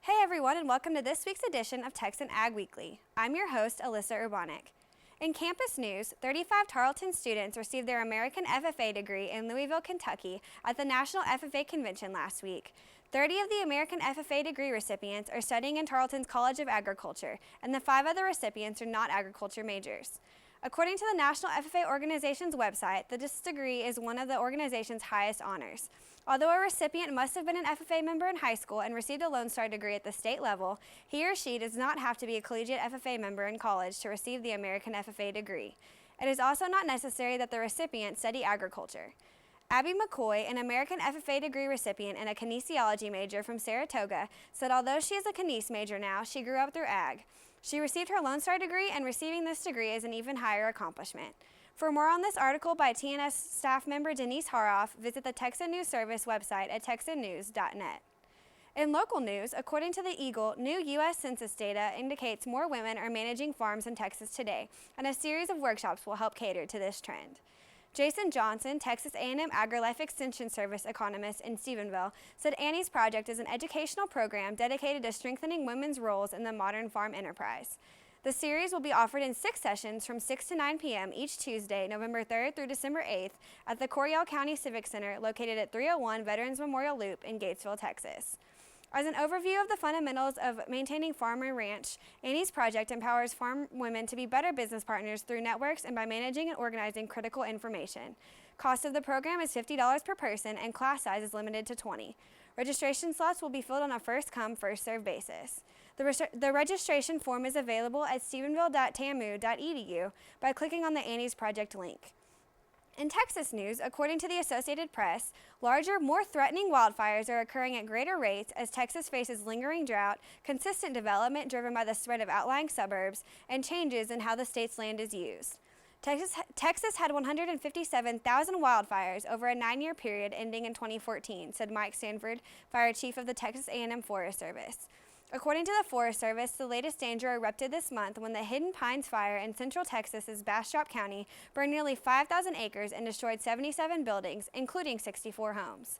Hey everyone, and welcome to this week's edition of Texan Ag Weekly. I'm your host, Alyssa Urbanek. In campus news, 35 Tarleton students received their American FFA degree in Louisville, Kentucky at the National FFA Convention last week. 30 of the American FFA degree recipients are studying in Tarleton's College of Agriculture, and the 5 other recipients are not agriculture majors. According to the National FFA Organization's website, this degree is one of the organization's highest honors. Although a recipient must have been an FFA member in high school and received a Lone Star degree at the state level, he or she does not have to be a collegiate FFA member in college to receive the American FFA degree. It is also not necessary that the recipient study agriculture. Abby McCoy, an American FFA degree recipient and a kinesiology major from Saratoga, said although she is a kines major now, she grew up through ag. She received her Lone Star degree, and receiving this degree is an even higher accomplishment. For more on this article by TNS staff member Denise Haroff, visit the Texan News Service website at texannews.net. In local news, according to the Eagle, new U.S. Census data indicates more women are managing farms in Texas today, and a series of workshops will help cater to this trend. Jason Johnson, Texas A&M AgriLife Extension Service economist in Stephenville, said Annie's Project is an educational program dedicated to strengthening women's roles in the modern farm enterprise. The series will be offered in 6 sessions from 6 to 9 p.m. each Tuesday, November 3rd through December 8th at the Coryell County Civic Center located at 301 Veterans Memorial Loop in Gatesville, Texas. As an overview of the fundamentals of maintaining farm and ranch, Annie's Project empowers farm women to be better business partners through networks and by managing and organizing critical information. Cost of the program is $50 per person and class size is limited to 20. Registration slots will be filled on a first-come, first-served basis. The registration form is available at stephenville.tamu.edu by clicking on the Annie's Project link. In Texas news, according to the Associated Press, larger, more threatening wildfires are occurring at greater rates as Texas faces lingering drought, consistent development driven by the spread of outlying suburbs, and changes in how the state's land is used. Texas had 157,000 wildfires over a 9-year period ending in 2014, said Mike Sanford, fire chief of the Texas A&M Forest Service. According to the Forest Service, the latest danger erupted this month when the Hidden Pines Fire in central Texas's Bastrop County burned nearly 5,000 acres and destroyed 77 buildings, including 64 homes.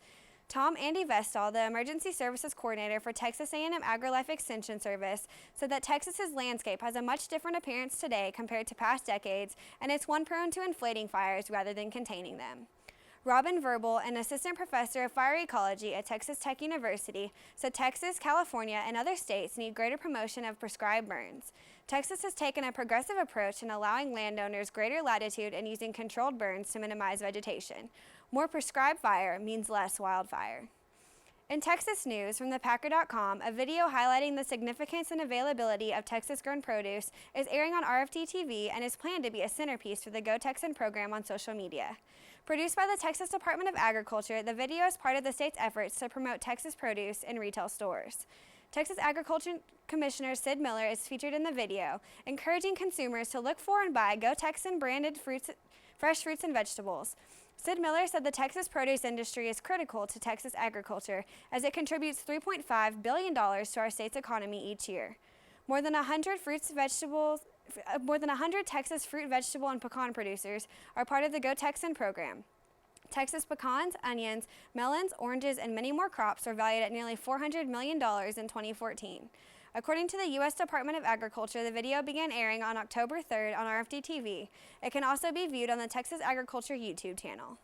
Tom Andy Vestal, the Emergency Services Coordinator for Texas A&M AgriLife Extension Service, said that Texas's landscape has a much different appearance today compared to past decades, and it's one prone to inflating fires rather than containing them. Robin Verbal, an assistant professor of fire ecology at Texas Tech University, said Texas, California, and other states need greater promotion of prescribed burns. Texas has taken a progressive approach in allowing landowners greater latitude in using controlled burns to minimize vegetation. More prescribed fire means less wildfire. In Texas news from thepacker.com, a video highlighting the significance and availability of Texas-grown produce is airing on RFD TV and is planned to be a centerpiece for the Go Texan program on social media. Produced by the Texas Department of Agriculture, the video is part of the state's efforts to promote Texas produce in retail stores. Texas Agriculture Commissioner Sid Miller is featured in the video, encouraging consumers to look for and buy Go Texan branded fresh fruits and vegetables. Sid Miller said the Texas produce industry is critical to Texas agriculture as it contributes $3.5 billion to our state's economy each year. More than 100 Texas fruit, vegetable, and pecan producers are part of the Go Texan program. Texas pecans, onions, melons, oranges, and many more crops are valued at nearly $400 million in 2014. According to the U.S. Department of Agriculture, the video began airing on October 3rd on RFD TV. It can also be viewed on the Texas Agriculture YouTube channel.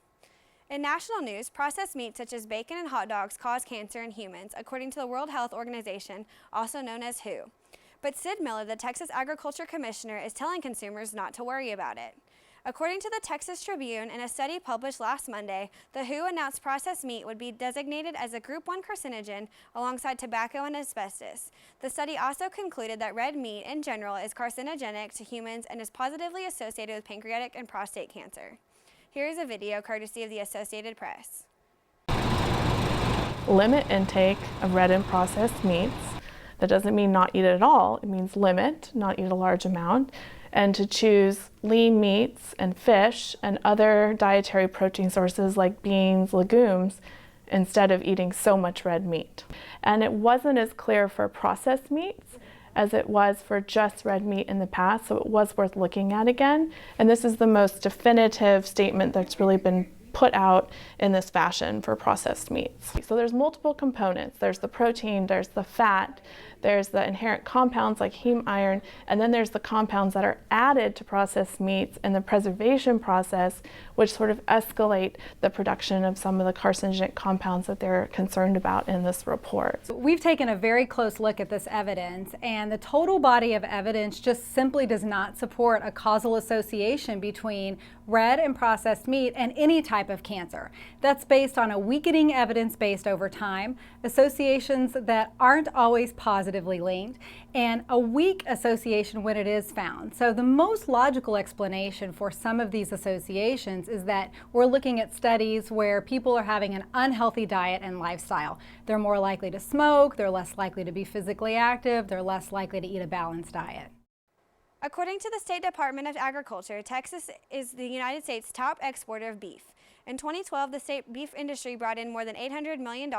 In national news, processed meats such as bacon and hot dogs cause cancer in humans, according to the World Health Organization, also known as WHO. But Sid Miller, the Texas Agriculture Commissioner, is telling consumers not to worry about it. According to the Texas Tribune, in a study published last Monday, the WHO announced processed meat would be designated as a Group 1 carcinogen alongside tobacco and asbestos. The study also concluded that red meat in general is carcinogenic to humans and is positively associated with pancreatic and prostate cancer. Here is a video courtesy of the Associated Press. Limit intake of red and processed meats. That doesn't mean not eat it at all. It means limit, not eat a large amount, and to choose lean meats and fish and other dietary protein sources like beans, legumes, instead of eating so much red meat. And it wasn't as clear for processed meats as it was for just red meat in the past, so it was worth looking at again. And this is the most definitive statement that's really been put out in this fashion for processed meats. So there's multiple components. There's the protein, there's the fat, there's the inherent compounds like heme iron, and then there's the compounds that are added to processed meats in the preservation process, which sort of escalate the production of some of the carcinogenic compounds that they're concerned about in this report. We've taken a very close look at this evidence, and the total body of evidence just simply does not support a causal association between red and processed meat and any type of cancer. That's based on a weakening evidence based over time, associations that aren't always positively linked, and a weak association when it is found. So the most logical explanation for some of these associations is that we're looking at studies where people are having an unhealthy diet and lifestyle. They're more likely to smoke, they're less likely to be physically active, they're less likely to eat a balanced diet. According to the State Department of Agriculture, Texas is the United States' top exporter of beef. In 2012, the state beef industry brought in more than $800 million.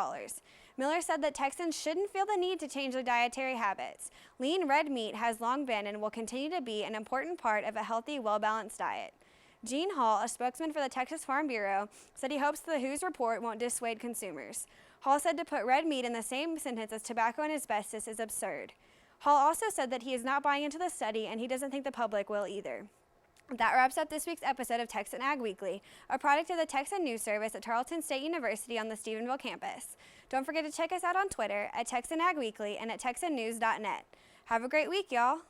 Miller said that Texans shouldn't feel the need to change their dietary habits. Lean red meat has long been and will continue to be an important part of a healthy, well-balanced diet. Gene Hall, a spokesman for the Texas Farm Bureau, said he hopes the WHO's report won't dissuade consumers. Hall said to put red meat in the same sentence as tobacco and asbestos is absurd. Hall also said that he is not buying into the study and he doesn't think the public will either. That wraps up this week's episode of Texan Ag Weekly, a product of the Texan News Service at Tarleton State University on the Stephenville campus. Don't forget to check us out on Twitter at Texan Ag Weekly and at texannews.net. Have a great week, y'all.